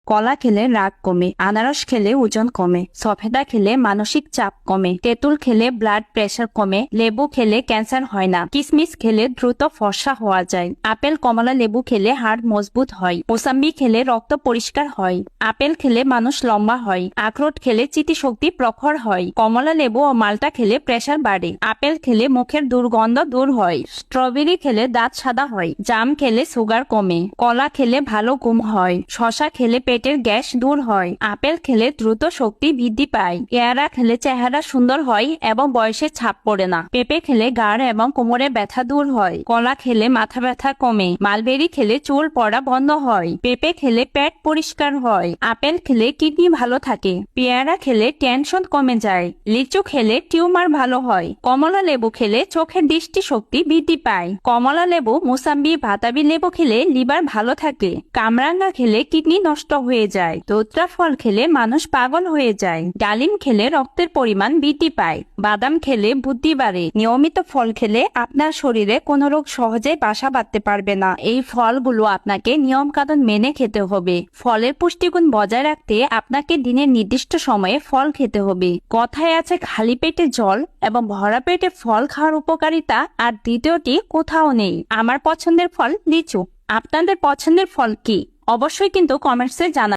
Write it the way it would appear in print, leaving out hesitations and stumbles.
কলা খেলে রাগ কমে, আনারস খেলে ওজন কমে, সফেদা খেলে মানসিক চাপ কমে, তেঁতুল খেলে ব্লাড প্রেশার কমে, লেবু খেলে ক্যান্সার হয় না, কিশমিশ খেলে দ্রুত ফর্সা হওয়া যায়, আপেল কমলা লেবু খেলে হাড় মজবুত হয়, মোসাম্বি খেলে রক্ত পরিষ্কার হয়, আপেল খেলে মানুষ লম্বা হয়, আখরোট খেলে স্মৃতিশক্তি প্রখর হয়, কমলা লেবু ও মাল্টা খেলে প্রেশার বাড়ে, আপেল খেলে মুখের দুর্গন্ধ দূর হয়, স্ট্রবেরি খেলে দাঁত সাদা হয়, জাম খেলে সুগার কমে, কলা খেলে ভালো ঘুম হয়, শশা খেলে পেটের গ্যাস দূর হয়, আপেল খেলে দ্রুত শক্তি বৃদ্ধি পায়, পেয়ারা খেলে চেহারা সুন্দর হয় এবং বয়সের ছাপ পড়ে না, পেঁপে খেলে গাড় এবং কোমরে ব্যথা দূর হয়, কলা খেলে মাথা ব্যথা কমে, মালবেরি খেলে চুল পড়া বন্ধ হয়, পেঁপে খেলে পেট পরিষ্কার হয়, আপেল খেলে কিডনি ভালো থাকে, পেয়ারা খেলে টেনশন কমে যায়, লিচু খেলে টিউমার ভালো হয়, কমলা লেবু খেলে চোখের দৃষ্টি শক্তি বৃদ্ধি পায়, কমলা লেবু মোসাম্বি বাতাবি লেবু খেলে লিভার ভালো থাকে, কামরাঙ্গা খেলে কিডনি নষ্ট হয়ে যায়, দোত্রা ফল খেলে মানুষ পাগল হয়ে যায়, ডালিম খেলে রক্তের পরিমাণ বৃদ্ধি পায়, বাদাম খেলে বুদ্ধি বাড়ে। নিয়মিত ফল খেলে আপনার শরীরে কোনো রোগ সহজে বাসা বাঁধতে পারবে না। এই ফলগুলো আপনাকে নিয়ম কানুন মেনে খেতে হবে। ফলের পুষ্টিগুণ বজায় রাখতে আপনাকে দিনের নির্দিষ্ট সময়ে ফল খেতে হবে। কথায় আছে খালি পেটে জল এবং ভরা পেটে ফল খাওয়ার উপকারিতা আর দ্বিতীয়টি কোথাও নেই। আমার পছন্দের ফল লিচু। আপনাদের পছন্দের ফল কি? অবশ্যই কিন্তু কমেন্টসে জানাবেন।